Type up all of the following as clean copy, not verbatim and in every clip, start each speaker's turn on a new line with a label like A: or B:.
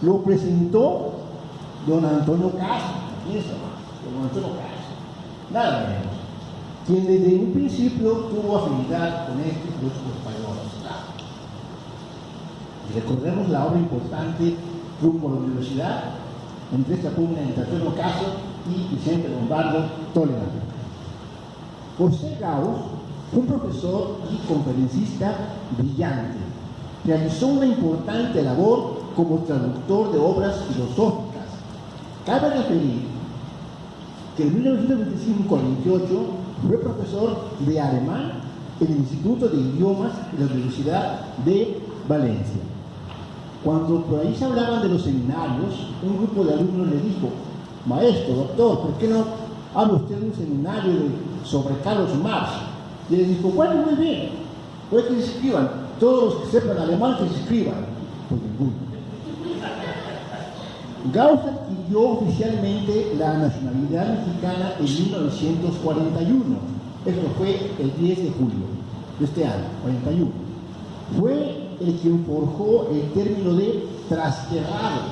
A: Lo presentó don Antonio Castro, don Antonio Castro, nada menos, quien desde un principio tuvo afinidad con este filósofo español. Y recordemos la obra importante Rumbo a la Universidad, entre esta pugna entre Antonio Castro y Vicente Lombardo Toledano. José Gauss fue un profesor y conferencista brillante. Realizó una importante labor como traductor de obras filosóficas. Cabe referir que en 1925 al 28 fue profesor de alemán en el Instituto de Idiomas de la Universidad de Valencia. Cuando por ahí se hablaban de los seminarios, un grupo de alumnos le dijo: maestro, doctor, ¿por qué no habla usted de un seminario sobre Carlos Marx? Y le dijo: bueno, muy bien, puede que se inscriban, todos los que sepan alemán que se inscriban. Pues ninguno. Gauss adquirió oficialmente la nacionalidad mexicana en 1941. Esto fue el 10 de julio de este año, 41. Fue el quien forjó el término de trastierrado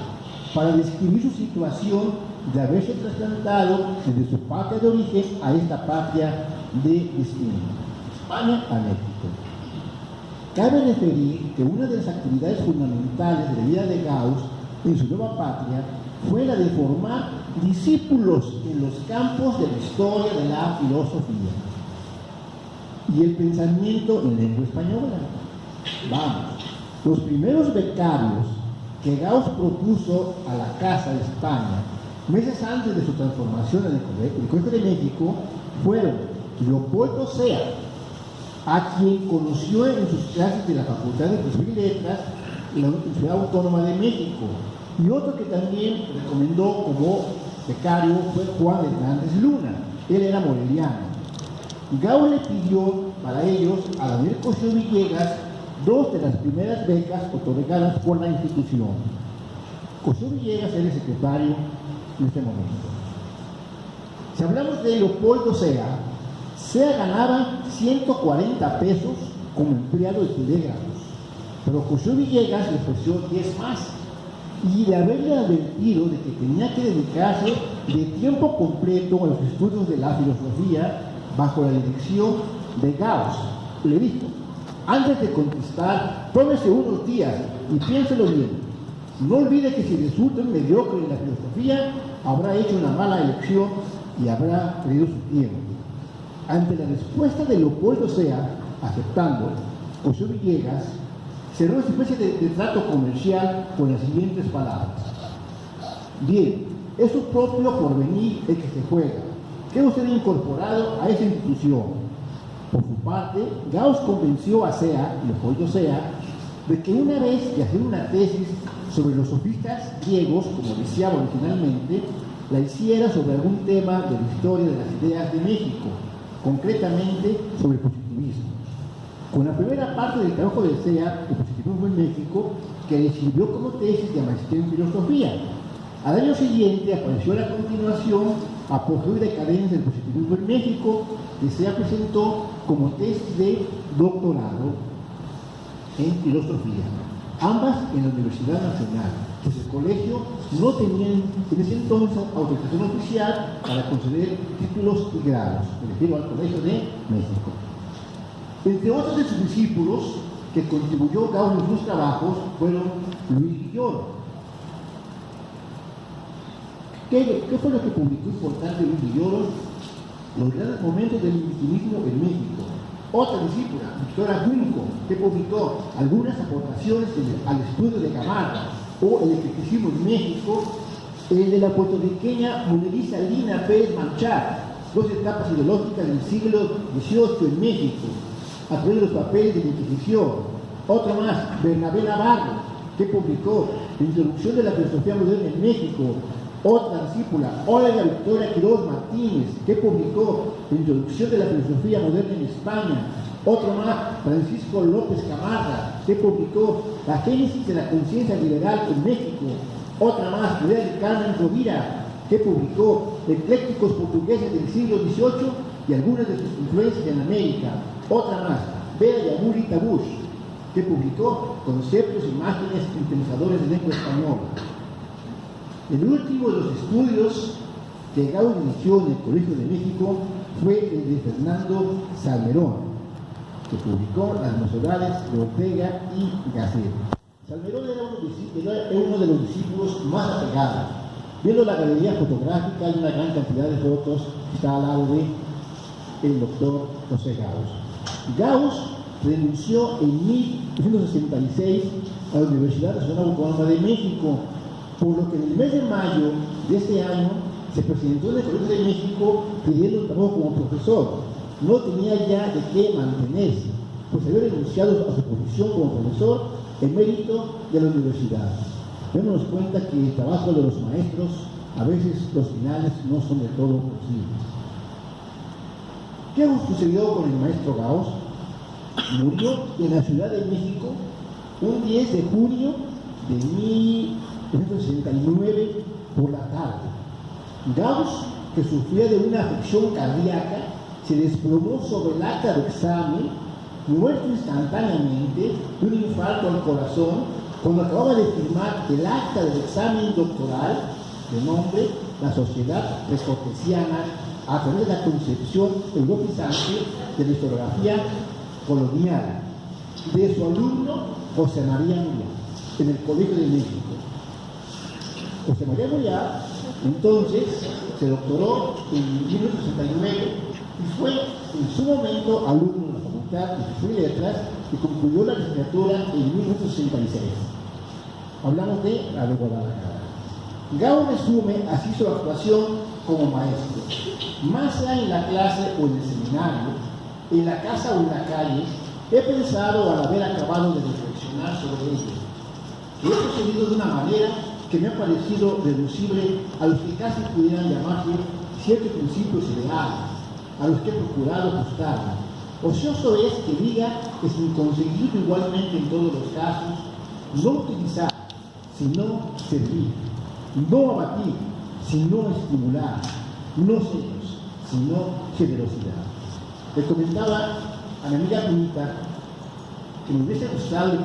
A: para describir su situación de haberse trasplantado desde su patria de origen a esta patria de destino, España a México. Cabe referir que una de las actividades fundamentales de la vida de Gauss en su nueva patria fue la de formar discípulos en los campos de la historia de la filosofía y el pensamiento en lengua española. Vamos, los primeros becarios que Gauss propuso a la Casa de España meses antes de su transformación en el Colegio de México fueron Leopoldo Sea, a quien conoció en sus clases de la Facultad de Filosofía y Letras en la Universidad Autónoma de México, y otro que también recomendó como becario fue Juan Hernández Luna. Él era moreliano. Gauss le pidió para ellos a Daniel Cosío Villegas dos de las primeras becas otorgadas por la institución. Cosío Villegas era el secretario en este momento. Si hablamos de Leopoldo Sea, Sea ganaba 140 pesos como empleado de telégrafos, pero Cosío Villegas le ofreció 10 más, y de haberle advertido de que tenía que dedicarse de tiempo completo a los estudios de la filosofía bajo la dirección de Gauss. Le dijo: antes de contestar, tómese unos días y piénselo bien. No olvide que si resulta un mediocre en la filosofía, habrá hecho una mala elección y habrá perdido su tiempo. Ante la respuesta de Leopoldo Sea, aceptando, Cosío Villegas cerró una especie de trato comercial con las siguientes palabras: bien, es su propio porvenir el que se juega. Queda usted incorporado a esa institución. Por su parte, Gauss convenció a Sea, Leopoldo Sea, de que una vez de hacer una tesis sobre los sofistas griegos, como deseaba originalmente, la hiciera sobre algún tema de la historia de las ideas de México, concretamente sobre el positivismo. Con la primera parte del trabajo de Sea, el positivismo en México, que le sirvió como tesis de maestría en filosofía. Al año siguiente apareció la continuación, Apogeo y decadencia del positivismo en México, que Sea presentó como tesis de doctorado en filosofía, ambas en la Universidad Nacional, pues el colegio no tenía en ese entonces autorización oficial para conceder títulos y grados, me refiero al Colegio de México. Entre otros de sus discípulos que contribuyó Gauss en sus trabajos fueron Luis Villoro. ¿Qué fue lo que publicó importante Luis Villoro? Los grandes momentos del iluminismo en México. Otra discípula, Victoria Junco, que publicó algunas aportaciones al estudio de Gamarra o el eclecticismo en México, el de la puertorriqueña Monelisa Lina Pérez Manchar, dos etapas ideológicas del siglo XVIII en México, a través de los papeles de la Inquisición. Otro más, Bernabé Navarro, que publicó la introducción de la filosofía moderna en México. Otra discípula, Olga Victoria Quiroz Martínez, que publicó la introducción de la filosofía moderna en España. Otro más, Francisco López Camarra, que publicó la génesis de la conciencia liberal en México. Otra más, María del Carmen Rovira, que publicó Eclécticos portugueses del siglo XVIII y algunas de sus influencias en América. Otra más, Vera Yamuri Tabush, que publicó Conceptos, Imágenes y Pensadores de lengua española. El último de los estudios que Gauss inició en el Colegio de México fue el de Fernando Salmerón, que publicó Las Mocedades de Ortega y Gasset. Salmerón era uno de los discípulos más apegados. Viendo la galería fotográfica, hay una gran cantidad de fotos que está al lado del doctor José Gauss. Gauss renunció en 1966 a la Universidad Nacional Autónoma de México, por lo que en el mes de mayo de ese año se presentó en el Colegio de México pidiendo un trabajo como profesor. No tenía ya de qué mantenerse, pues había renunciado a su posición como profesor en mérito de la universidad. Démonos cuenta que el trabajo de los maestros, a veces los finales no son del todo posibles. ¿Qué sucedió con el maestro Gauss? Murió en la Ciudad de México un 10 de junio de 1969 por la tarde. Gauss, que sufría de una afección cardíaca, se desplomó sobre el acta de examen, muerto instantáneamente de un infarto al corazón, cuando acababa de firmar el acta del examen doctoral de nombre La Sociedad Prescortesiana a través de la concepción europizante de la historiografía colonial de su alumno José María Moyá en el Colegio de México. José María Moyá entonces se doctoró en 1969 y fue en su momento alumno de la Facultad de Filosofía y Letras y concluyó la licenciatura en 1966. Hablamos de la de Guadalajara. Gauss resume así su actuación como maestro. Más allá en la clase o en el seminario, en la casa o en la calle, he pensado al haber acabado de reflexionar sobre ello, que he procedido de una manera que me ha parecido reducible a los que casi pudieran llamarse ciertos principios ideales, a los que he procurado ajustarme. Ocioso es que diga que es inconseguible igualmente en todos los casos no utilizar, sino servir, no abatir, sino estimular, no celos, sino generosidad. Le comentaba a mi amiga Pinita que me hubiese gustado que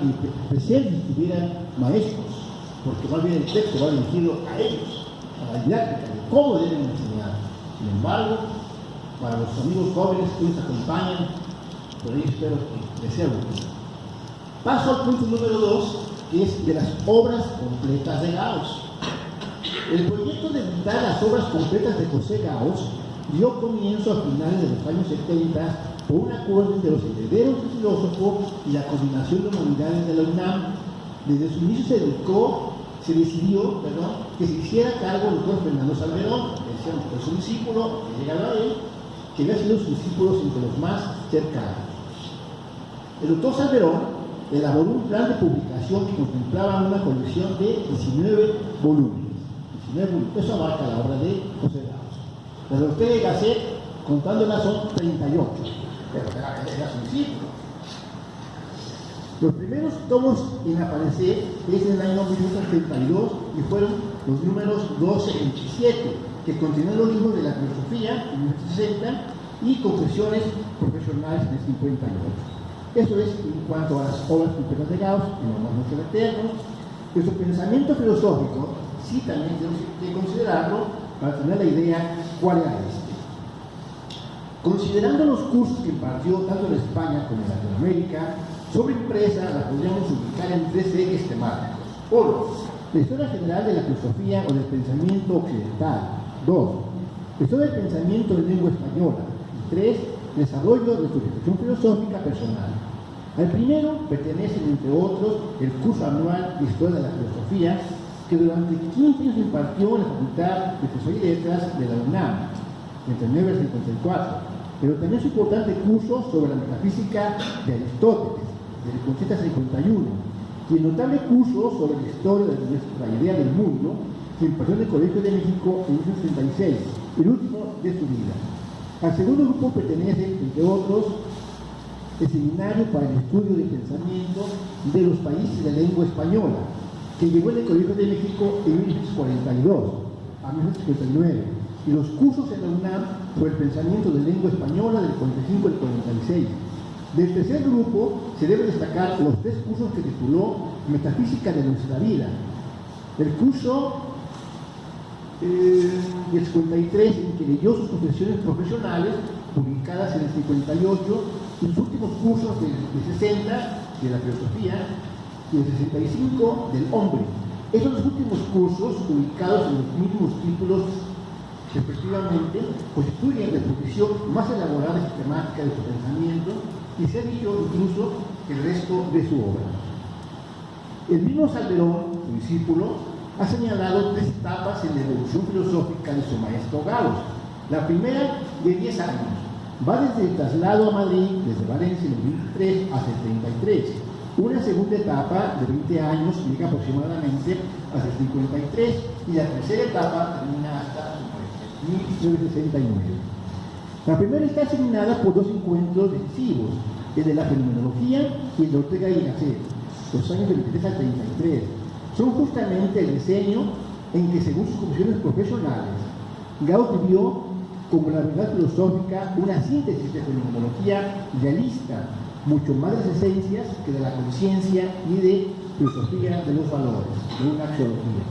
A: presentes tuvieran maestros, porque más bien el texto va dirigido a ellos, a la didáctica de cómo deben enseñar. Sin embargo, para los amigos jóvenes que nos acompañan, por ahí espero que les sea útil. Paso al punto número 2, que es de las obras completas de Gauss. El proyecto de editar las obras completas de José Gauss dio comienzo a finales de los años 70 por un acuerdo entre los herederos del filósofo y la Coordinación de Humanidades de la UNAM. Desde su inicio se decidió que se hiciera cargo del doctor Fernando Salmerón, que decíamos que es su discípulo, que llegaba a él, que había sido sus discípulos entre los más cercanos. El doctor Salmerón elaboró un plan de publicación que contemplaba una colección de 19 volúmenes. Eso abarca la obra de José Gauss. La de Ortega y Gasset, contándolas, son 38, pero era su discípulo. Los primeros tomos en aparecer es en el año 1932 y fueron los números 12 y 27, que contienen los libros de la filosofía en 1960 y confesiones profesionales en el 58. Eso es en cuanto a las obras completas de Gauss, que no vamos a meternos. Que su pensamiento filosófico sí también tenemos que considerarlo para tener la idea cuál era este. Considerando los cursos que impartió tanto en España como en Latinoamérica, sobre empresa la podríamos ubicar en 3 ejes temáticos. 1. La historia general de la filosofía o del pensamiento occidental. 2. La historia del pensamiento en lengua española. Y 3. Desarrollo de su reflexión filosófica personal. Al primero pertenecen, entre otros, el curso anual de Historia de la Filosofía, que durante 15 años impartió en la Facultad de Filosofía y Letras de la UNAM, entre 9 y 54, pero también su importante curso sobre la metafísica de Aristóteles, del 50 al 51, y el notable curso sobre la historia de nuestra idea del mundo, que impartió en el Colegio de México en 1936, el último de su vida. Al segundo grupo pertenece, entre otros, el Seminario para el Estudio del Pensamiento de los Países de Lengua Española, que llegó en el Colegio de México en 1942 a 1959, y los cursos en la UNAM sobre el pensamiento de lengua española del 45 al 46. Del tercer grupo se debe destacar los 3 cursos que tituló Metafísica de nuestra vida. El curso del 53, en que leyó sus confesiones profesionales, publicadas en el 58, y los últimos cursos del 60, de la filosofía, y el 65, del hombre. Esos dos últimos cursos, publicados en los mismos títulos respectivamente, constituyen la exposición más elaborada y sistemática de su pensamiento, y se ha dicho incluso el resto de su obra. El mismo Salmerón, su discípulo, ha señalado 3 etapas en la evolución filosófica de su maestro Gauss. La primera, de 10 años, va desde el traslado a Madrid, desde Valencia en el 23 hasta el 33. Una segunda etapa de 20 años llega aproximadamente hasta el 53, y la tercera etapa termina hasta 1969. La primera está asignada por 2 encuentros decisivos, el de la fenomenología y el de Ortega y Gasset, los años del 23 al 33. Son justamente el diseño en que, según sus confesiones profesionales, Gauss vivió como la verdad filosófica una síntesis de fenomenología realista, mucho más de las esencias que de la conciencia y de filosofía de los valores, de una axiología.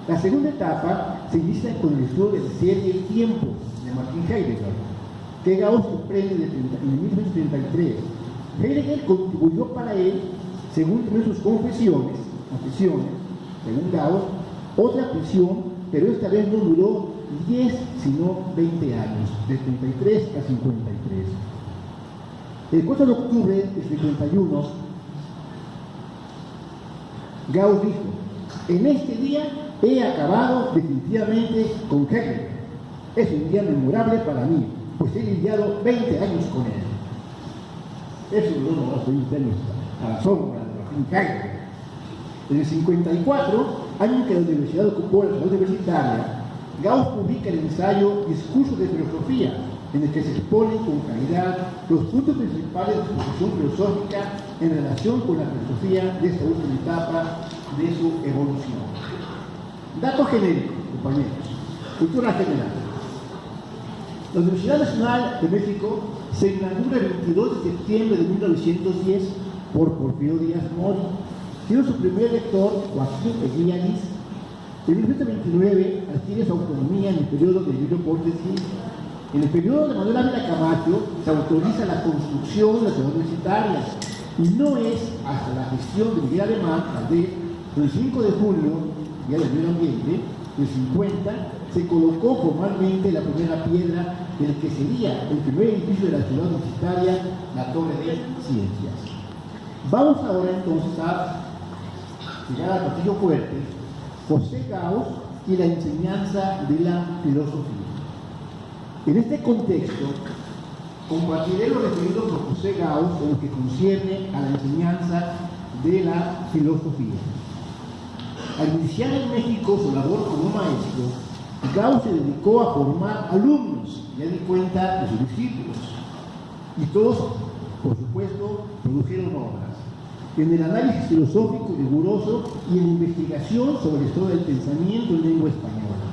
A: La segunda etapa se inicia con el estudio del ser y el tiempo de Martin Heidegger, que Gauss emprende en 1933. Heidegger contribuyó para él, según sus confesiones, según Gauss, otra prisión, pero esta vez no duró 10, sino 20 años, de 33 a 53. El 4 de octubre de 51, Gauss dijo: en este día he acabado definitivamente con Heidegger. Es un día memorable para mí, pues he lidiado 20 años con él. Eso no lo estoy a la sombra de Heidegger. En el 54, año en que la universidad ocupó la ciudad universitaria, Gauss publica el ensayo Discurso de Filosofía, en el que se exponen con claridad los puntos principales de su posición filosófica en relación con la filosofía de esta última etapa de su evolución. Dato genérico, compañeros. Cultura general. La Universidad Nacional de México se inaugura el 22 de septiembre de 1910 por Porfirio Díaz Mori, siendo su primer rector Joaquín Eguía Liz. En 1929 adquiere su autonomía en el periodo de Emilio Portes Gil. En el periodo de Manuel Ávila Camacho se autoriza la construcción de la ciudad universitaria, y no es hasta la gestión de Miguel Alemán Caldés, el 5 de junio, día del medio ambiente, del 50, se colocó formalmente la primera piedra del que sería el primer edificio de la ciudad universitaria, la Torre de Ciencias. Vamos ahora entonces a llegar al platillo fuerte: José Gauss y la enseñanza de la filosofía. En este contexto, compartiré lo referido por José Gauss en lo que concierne a la enseñanza de la filosofía. Al iniciar en México su labor como maestro, Gauss se dedicó a formar alumnos, ya di cuenta de sus discípulos, y todos, por supuesto, produjeron obras en el análisis filosófico riguroso y en la investigación sobre la historia del pensamiento en lengua española,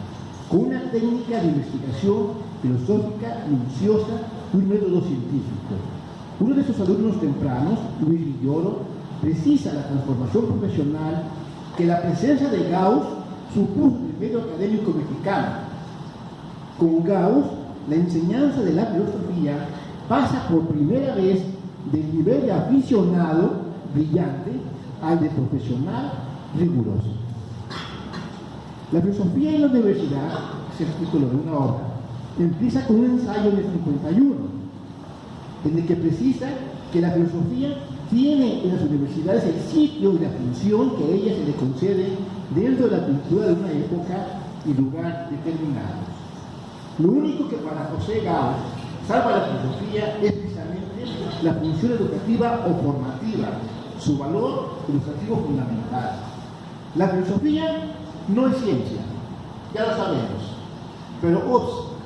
A: con una técnica de investigación filosófica minuciosa y un método científico. Uno de sus alumnos tempranos, Luis Villoro, precisa la transformación profesional que la presencia de Gauss supuso en el medio académico mexicano. Con Gauss, la enseñanza de la filosofía pasa por primera vez del nivel de aficionado brillante al de profesional riguroso. La filosofía en la universidad, es el título de una obra, empieza con un ensayo en el 51, en el que precisa que la filosofía tiene en las universidades el sitio y la función que a ella se le concede dentro de la cultura de una época y lugar determinados. Lo único que para José Gauss salva la filosofía es precisamente la función educativa o formativa, su valor ilustrativo fundamental. La filosofía no es ciencia, ya lo sabemos, pero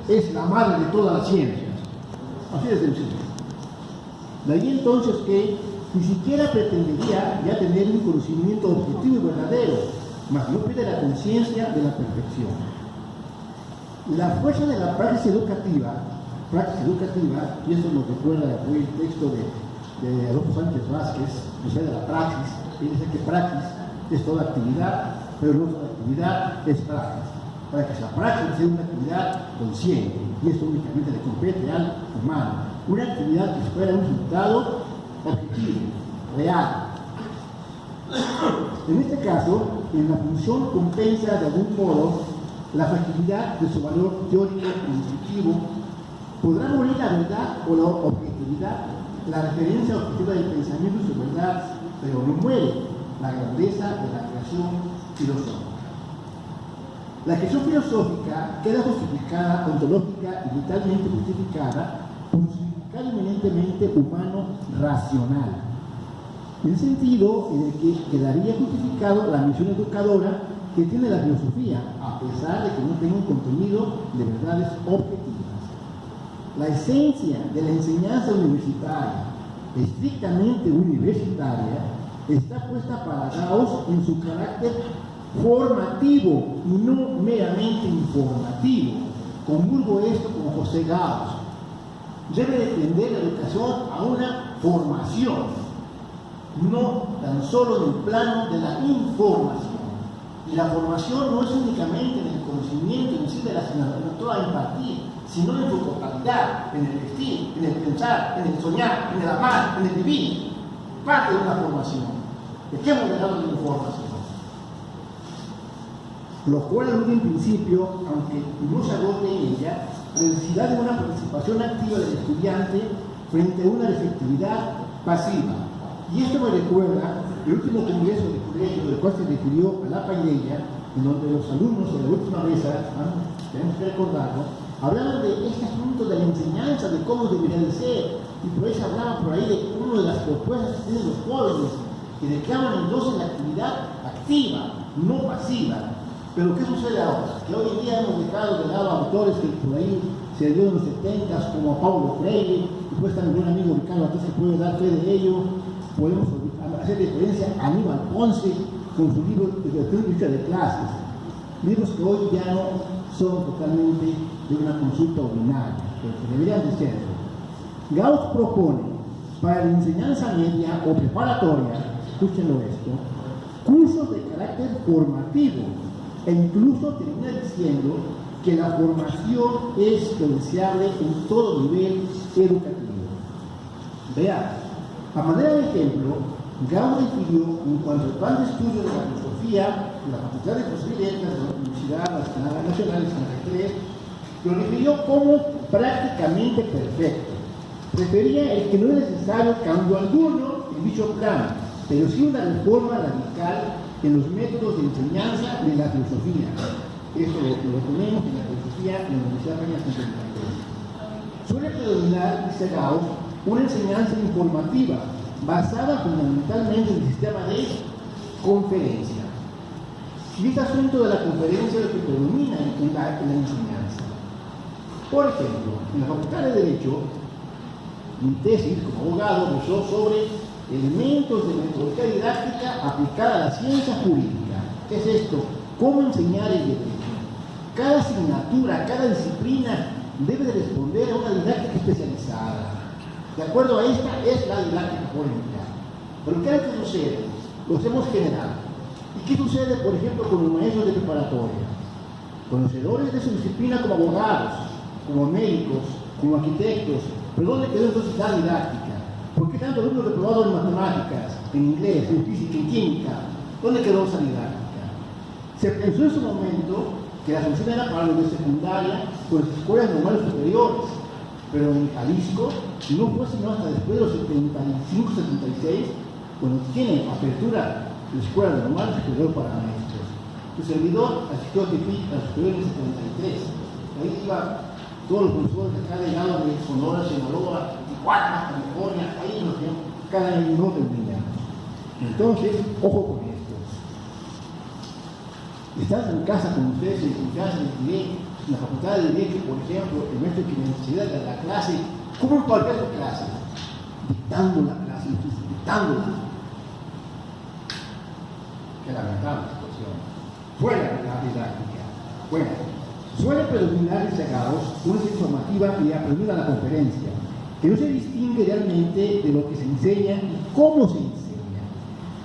A: es la madre de todas las ciencias. Así de sencillo. De ahí entonces que ni siquiera pretendería ya tener un conocimiento objetivo y verdadero, mas no pide la conciencia de la perfección. La fuerza de la praxis educativa, y eso nos recuerda el texto de Adolfo Sánchez Vázquez, o sea, de la praxis. Él dice que praxis es toda actividad, pero no toda actividad es praxis. para que la praxis sea una actividad consciente, y esto únicamente le compete al humano, una actividad que espera un resultado objetivo, real. En este caso, en la función compensa de algún modo la fragilidad de su valor teórico e intuitivo. Podrá morir la verdad o la objetividad, la referencia objetiva del pensamiento y su verdad, pero no muere la grandeza de la creación filosófica. La creación filosófica queda justificada, ontológica y vitalmente justificada por su significado eminentemente humano racional, en el sentido en el que quedaría justificado la misión educadora que tiene la filosofía, a pesar de que no tenga un contenido de verdades objetivas. La esencia de la enseñanza universitaria, estrictamente universitaria, está puesta para Gauss en su carácter formativo y no meramente informativo. Conjurgo esto con José Gauss. Debe de tender la educación a una formación, no tan solo en el plano de la información. Y la formación no es únicamente en el conocimiento en sí de la asignatura a impartir, sino en su totalidad, en el vestir, en el pensar, en el soñar, en el amar, en el vivir. Parte de una formación. ¿De qué modelado de información? Lo cual alude en principio, aunque no se agote en ella, la necesidad de una participación activa del estudiante frente a una receptividad pasiva. Y esto me recuerda el último congreso de colegio del cual se refirió a la Paideia, en donde los alumnos de la última mesa, tenemos que recordarlo, hablaban de este asunto de la enseñanza, de cómo debería de ser, y por eso hablaban por ahí de una de las propuestas que tienen los jóvenes, que reclaman entonces la actividad activa, no pasiva. Pero ¿qué sucede ahora? Que hoy en día hemos dejado de lado autores que por ahí se dio en los 70s, como Paulo Freire, y pues también un amigo Ricardo Atés que puede dar fe de ello. Podemos hacer referencia a Aníbal Ponce con su libro de clases, libros que hoy ya no son totalmente de una consulta ordinaria, pero que deberían de serlo. Gauss propone para la enseñanza media o preparatoria, escúchenlo esto, cursos de carácter formativo, e incluso termina diciendo que la formación es lo deseable en todo nivel educativo. Vean, a manera de ejemplo, Gauss refirió en cuanto al plan de estudio de la filosofía, de la Facultad de Filosofía y Letras de la Universidad Nacional de Santa Cruz, lo refirió como prácticamente perfecto. Prefería el que no es necesario cambio alguno en dicho plan, pero sí una reforma radical en los métodos de enseñanza de la filosofía. Esto lo tenemos en la filosofía en la Universidad Nacional de Santa Cruz. Suele predominar, dice Gauss, una enseñanza informativa basada fundamentalmente en el sistema de conferencia. Y este asunto de la conferencia es lo que predomina en la enseñanza. Por ejemplo, en la Facultad de Derecho, mi tesis como abogado versó sobre elementos de metodología didáctica aplicada a la ciencia jurídica. ¿Qué es esto? ¿Cómo enseñar el derecho? Cada asignatura, cada disciplina debe de responder a una didáctica especializada. De acuerdo a esta es la didáctica jurídica. Pero ¿qué es lo que sucede? Lo hacemos general. ¿Y qué sucede, por ejemplo, con los maestros de preparatoria? Conocedores de su disciplina como abogados, como médicos, como arquitectos. ¿Pero dónde quedó entonces la didáctica? ¿Por qué tanto alumnos reprobados en matemáticas, en inglés, en física, en química? ¿Dónde quedó esa didáctica? Se pensó en su momento que la solución era para los de secundaria con las escuelas normales superiores, pero en Jalisco no fue sino hasta después de los 75, 76, cuando tiene apertura la escuela normal superior para maestros. Su servidor asistió a la superior en el 73. Ahí iba todos los profesores de cada lado de Sonora, Sinaloa, Tijuana, California, ahí nos vemos, cada año no terminamos. Entonces, ojo con esto. Estás en casa con ustedes en confianza en la Facultad de Derecho, por ejemplo, el maestro que necesita de la clase, como en cualquier clase, dictando la clase, dictándola. Qué lamentable situación. Fuera de la didáctica. Bueno, suele predominar ese caos una informativa y aprendida a la conferencia, que no se distingue realmente de lo que se enseña y cómo se enseña.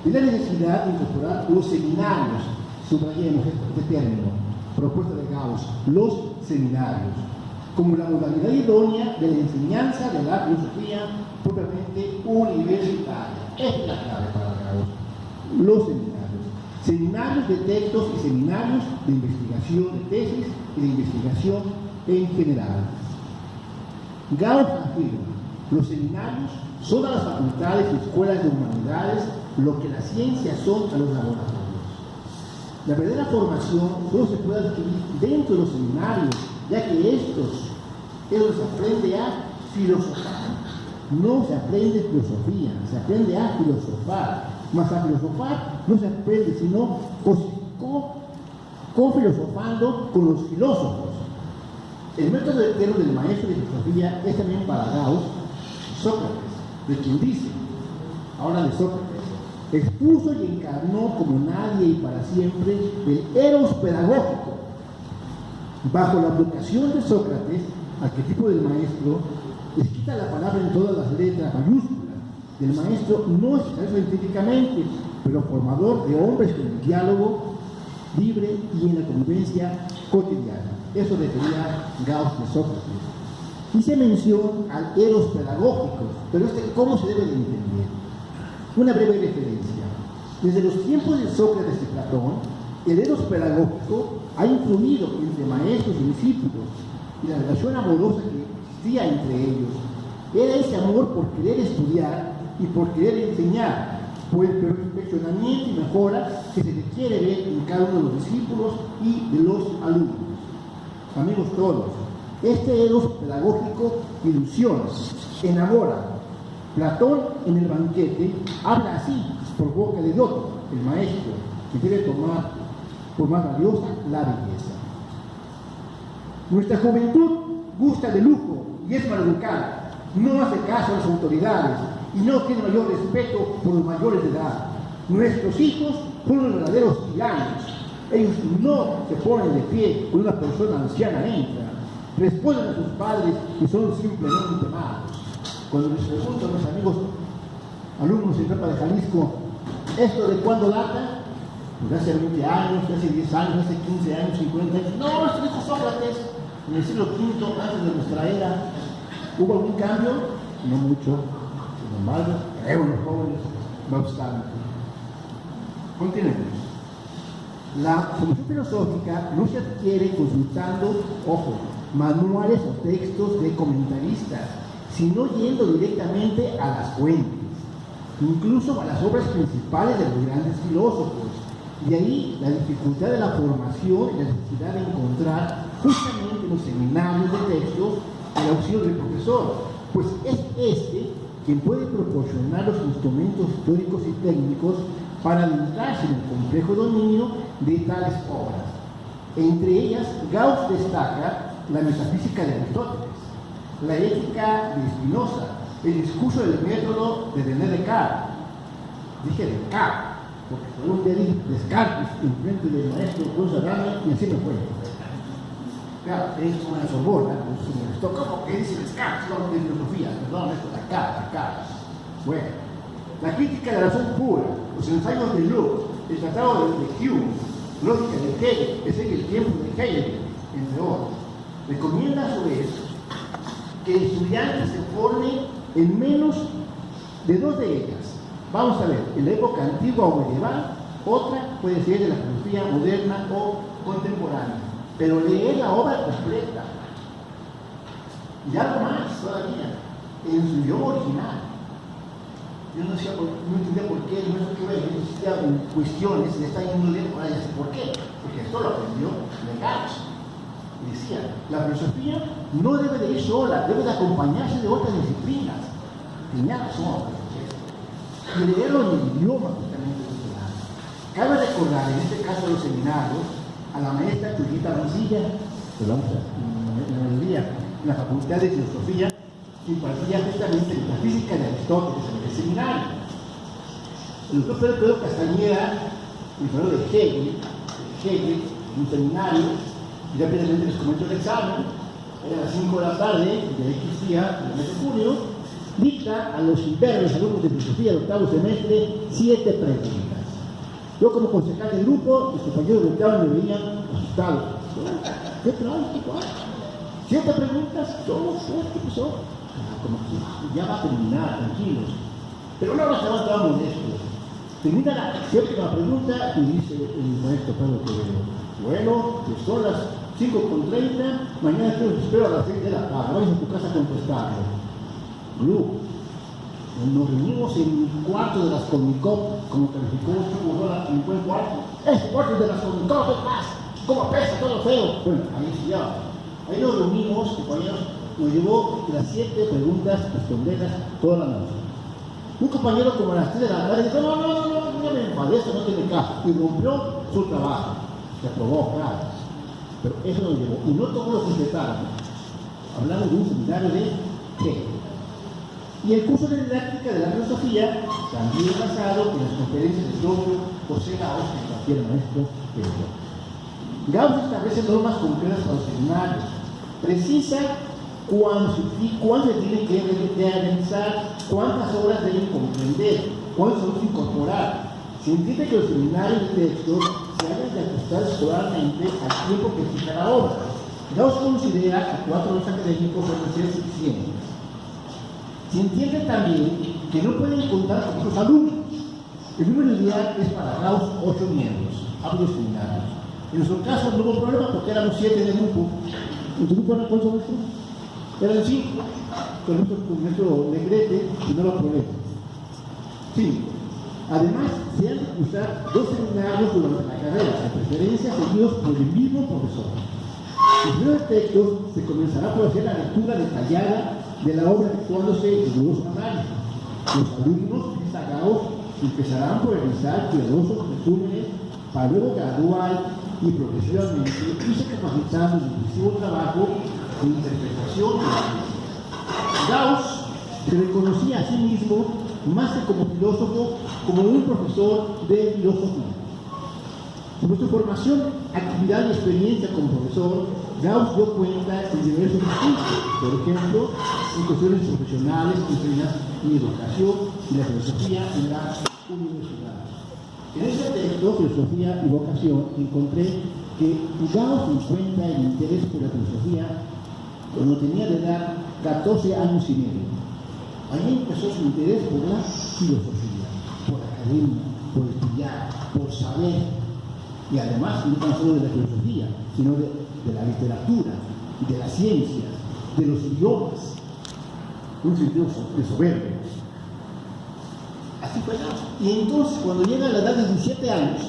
A: Es la necesidad de incorporar los seminarios, subrayemos este término, propuesta de Gauss, los seminarios, como la modalidad idónea de la enseñanza de la filosofía propiamente universitaria. Esta es la clave para Gauss. Los seminarios. Seminarios de textos y seminarios de investigación de tesis y de investigación en general. Gauss afirma: los seminarios son a las facultades y escuelas de humanidades lo que las ciencias son a los laboratorios. La verdadera formación solo se puede adquirir dentro de los seminarios, ya que estos es donde se aprende a filosofar. No se aprende filosofía, se aprende a filosofar. Más a filosofar no se aprende, sino co-filosofando con los filósofos. El método entero del maestro de filosofía es también para Gauss Sócrates, de quien dice, ahora de Sócrates, expuso y encarnó como nadie y para siempre el eros pedagógico. Bajo la vocación de Sócrates, arquetipo del maestro, les quita la palabra en todas las letras mayúsculas. El maestro no es científicamente, pero formador de hombres con el diálogo libre y en la convivencia cotidiana. Eso refería Gauss de Sócrates. Hice mención al eros pedagógico, pero ¿cómo se debe de entender? Una breve referencia. Desde los tiempos de Sócrates y Platón, el eros pedagógico ha influido entre maestros y discípulos, y la relación amorosa que existía entre ellos era ese amor por querer estudiar y por querer enseñar, por el perfeccionamiento y mejora que se requiere ver en cada uno de los discípulos y de los alumnos. Amigos todos, este eros pedagógico ilusiona, enamora. Platón en el banquete habla así por boca de Dioto, el maestro, que debe tomar por más valiosa la belleza. Nuestra juventud gusta de lujo y es maleducada, no hace caso a las autoridades y no tiene mayor respeto por los mayores de edad. Nuestros hijos son los verdaderos tiranos. Ellos no se ponen de pie cuando una persona anciana entra, responden a sus padres y son simplemente malos. Cuando les pregunto a mis amigos alumnos en Prepa de Jalisco, ¿esto de cuándo data? Pues hace 20 años, hace 10 años, hace 15 años, 50 años. No, esto dijo Sócrates en el siglo V, antes de nuestra era. ¿Hubo algún cambio? No mucho. Sin embargo, los jóvenes, no obstante. Continuemos. La formación filosófica no se adquiere consultando, ojo, manuales o textos de comentaristas, sino yendo directamente a las fuentes, incluso a las obras principales de los grandes filósofos. Y ahí la dificultad de la formación y la necesidad de encontrar justamente en los seminarios de textos el auxilio del profesor, pues es este quien puede proporcionar los instrumentos históricos y técnicos para adentrarse en el complejo dominio de tales obras. Entre ellas, Gauss destaca la metafísica de Aristóteles, la ética de Spinoza, el discurso del método de René Descartes. Dije Descartes, porque por un día dije Descartes en frente del maestro Juan Serrano y así me fue. Claro, es una Sorbona, pues me gustó, ¿cómo que dice Descartes? No, de filosofía, perdón, esto es Descartes. Bueno, la crítica de la razón pura, los ensayos de Locke, el tratado de Hume, lógica de Hegel, es el tiempo de Hegel, entre otros. Recomienda a su vez que el estudiante se forme en menos de dos de ellas. Vamos a ver, en la época antigua o medieval, otra puede ser de la filosofía moderna o contemporánea, pero leer la obra completa. Y algo más todavía, en su idioma original. Yo no entendía por qué, no sé qué existía cuestiones de esta índole, ahora ya sé por qué, porque esto lo aprendió de Gauss. Y decía, la filosofía no debe de ir sola, debe de acompañarse de otras disciplinas. Tenía razón, y leerlo en el idioma justamente original. Cabe recordar, en este caso de los seminarios, a la maestra Chuyita Mancilla, que vamos a la mayoría, en la Facultad de Filosofía, que impartía justamente la física de Aristóteles en el seminario. El doctor Pedro Castañeda, profesor de Hegel, en un seminario, y rápidamente les comento el examen, era a las 5 de la tarde, de X día, del mes de junio, dicta a los internos alumnos de filosofía de octavo semestre 7 preguntas. Yo como concejal del grupo, mis compañeros de octavo me veían asustados. ¿Qué traes? ¿Qué traes? 7 preguntas, todos, ¿qué pasó? Como que ya va a terminar, tranquilos. Pero no nos levantamos molestos. Termina la 7ª pregunta y dice el maestro Pedro Quevedo: bueno, que son las 5:30, mañana te espero a las 6 de la tarde, vais a tu casa a contestarlo. Grupo, nos reunimos en el cuarto de las Colnicop, como calificó en buen cuarto. Ese cuarto de las Colnicop es más, como pesa, todo feo. Bueno, ahí sí ya. Ahí nos reunimos, compañeros, nos llevó las 7 preguntas responderlas toda la noche. Un compañero como a las 3 de la tarde dijo: no me enfadé, eso no tiene caso. Y rompió su trabajo. Se aprobó, claro. Pero eso nos llevó. Y no todos lo completaron. Hablamos de un seminario de ¿qué? Y el curso de didáctica de la filosofía, también basado en las conferencias de José Gauss, y cualquier maestro Pedro. Gauss establece normas concretas para los seminarios. Precisa cuándo se tiene que analizar, cuántas obras deben comprender, cuántas obras incorporar. Se entiende que los seminarios de textos se hagan de ajustar escolarmente al tiempo que fija la obra. Gauss considera que 4 horas académicos deben ser suficientes. Se entiende también que no pueden contar con sus alumnos. El número ideal es para Gauss 8 miembros, hablo de seminarios. En nuestro caso no hubo problema porque éramos 7 en el grupo. ¿En tu grupo eran cuántos maestros? Eran 5. Con nuestro Negrete y no lo probé. 5. Además, se han de usar 2 seminarios durante la carrera, de preferencia seguidos por el mismo profesor. En el primer texto se comenzará por hacer la lectura detallada de la obra actuándose en riguroso análisis. Los alumnos, dice Gauss, empezarán por realizar cuidadosos resúmenes para luego gradual y progresivamente irse capacitando en el excesivo trabajo de interpretación de la vida. Gauss se reconocía a sí mismo más que como filósofo, como un profesor de filosofía. Sobre su formación, actividad y experiencia como profesor, Gauss dio cuenta en diversos aspectos, por ejemplo, en cuestiones profesionales, enseñanza y educación y la filosofía en la universidad. En este texto, Filosofía y Vocación, encontré que Gauss encuentra el interés por la filosofía cuando tenía de edad 14 años y medio. Ahí empezó su interés por la filosofía, por la academia, por estudiar, por saber. Y además, no tan solo de la filosofía, sino de la literatura, de las ciencias, de los idiomas. Un sentido de soberbia. Así fue Gauss. Y entonces, cuando llega a la edad de 17 años,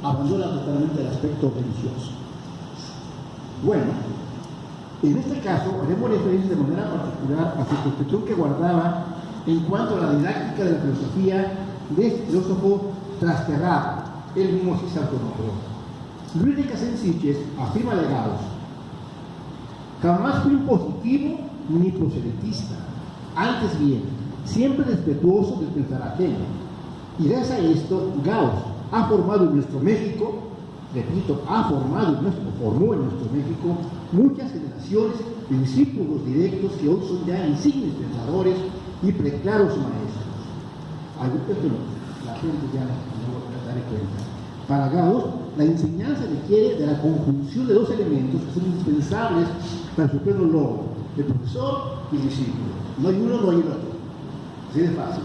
A: abandona totalmente el aspecto religioso. Bueno, en este caso, haremos referencia de manera particular a su concepción que guardaba en cuanto a la didáctica de la filosofía de este filósofo trasterrado. Él mismo sí se autonombró. Luis de Casensiches afirma de Gauss: jamás fui impositivo ni proselitista, antes bien, siempre respetuoso del pensar ajeno. Y gracias a esto, Gauss ha formado en nuestro México, repito, formó en nuestro México muchas generaciones de discípulos directos que hoy son ya insignes pensadores y preclaros maestros. La gente ya no lo daré cuenta. Para Gauss, la enseñanza requiere de la conjunción de 2 elementos que son indispensables para su pleno logro: el profesor y el discípulo. No hay uno, no hay el otro. Así de fácil.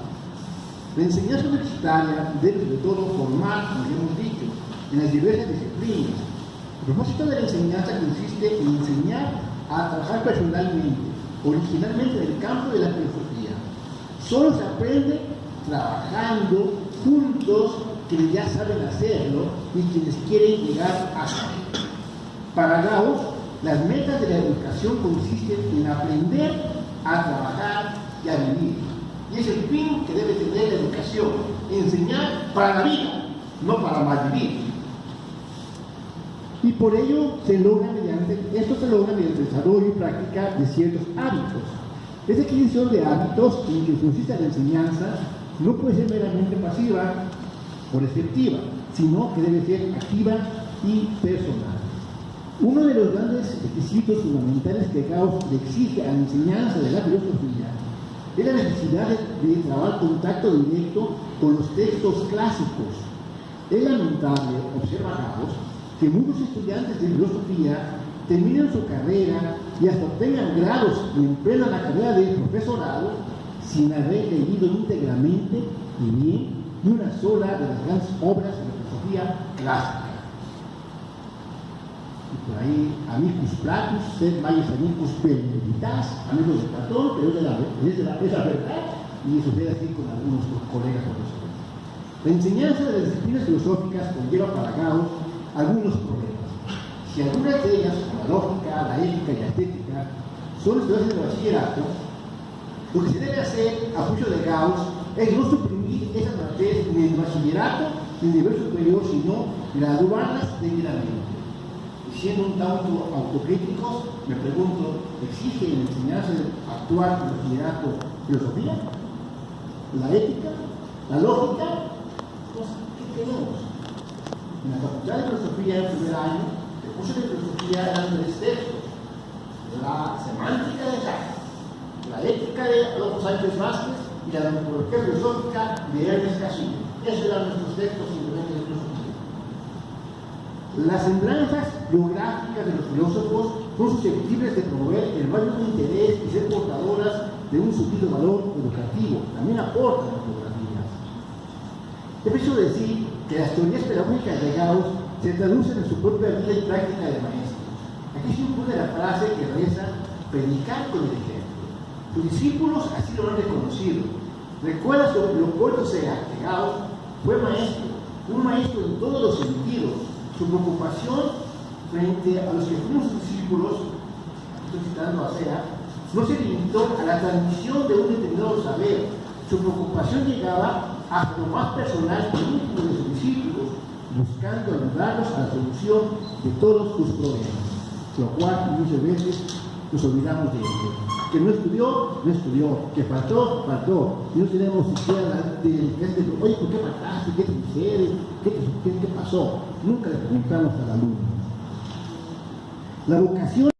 A: La enseñanza universitaria debe sobre todo formar, como ya hemos dicho, en las diversas disciplinas. El propósito de la enseñanza consiste en enseñar a trabajar personalmente, originalmente en el campo de la filosofía. Solo se aprende trabajando juntos quienes ya saben hacerlo y quienes quieren llegar a saber. Para Gauss, las metas de la educación consisten en aprender a trabajar y a vivir. Y es el fin que debe tener la educación: enseñar para la vida, no para malvivir. Y por ello esto se logra mediante el desarrollo y práctica de ciertos hábitos. Esta adquisición de hábitos en que consiste la enseñanza no puede ser meramente pasiva o receptiva, sino que debe ser activa y personal. Uno de los grandes requisitos fundamentales que Gauss le exige a la enseñanza de la filosofía es la necesidad de trabajar contacto directo con los textos clásicos. Es lamentable, observa Gauss, que muchos estudiantes de filosofía terminen su carrera y hasta obtengan grados y emprendan la carrera de profesorado sin haber leído íntegramente y bien ni una sola de las grandes obras de la filosofía clásica. Y por ahí, amicus Platus, sed maius amicus Veritas, amigos de Platón, pero es la verdad, y eso sucede así con algunos colegas profesores. La enseñanza de las disciplinas filosóficas conlleva para Gauss algunos problemas. Si algunas de ellas, como la lógica, la ética y la estética, son estudiadas en el bachillerato, lo que se debe hacer, a juicio de Gauss, es no suprimir esas materias ni en el bachillerato ni en el nivel superior, sino graduarlas debidamente. Y siendo un tanto autocríticos, me pregunto, ¿exige la enseñanza actual del bachillerato filosofía? ¿La ética? ¿La lógica? Entonces, ¿qué tenemos? En la Facultad de Filosofía, en el primer año, el curso de filosofía eran 3 textos: la semántica de Jacques, la ética de Adolfo Sánchez Vázquez y la antropología filosófica de Ernest Cassirer. Esos eran nuestros textos simplemente de filosofía. Las semblanzas biográficas de los filósofos son susceptibles de promover el mayor interés y ser portadoras de un subido valor educativo. También aportan las biografías. Es preciso decir que las teorías pedagógicas de Gauss se traducen en su propia vida y práctica de maestro. Aquí se impone la frase que reza: predicar con el ejemplo. Sus discípulos así lo han reconocido. Recuerda sobre Leopoldo Sea que Gauss fue maestro, un maestro en todos los sentidos. Su preocupación frente a los que fueron sus discípulos, estoy citando a Sea, no se limitó a la transmisión de un determinado saber. Su preocupación llegaba hasta lo más personal y íntimo de sus discípulos, buscando ayudarlos a la solución de todos sus problemas, lo cual muchas veces nos olvidamos de ello. Que no estudió, que faltó, y no tenemos siquiera oye, ¿por qué faltaste? ¿Qué te sucede? ¿Qué pasó? Nunca le preguntamos al alumno. La vocación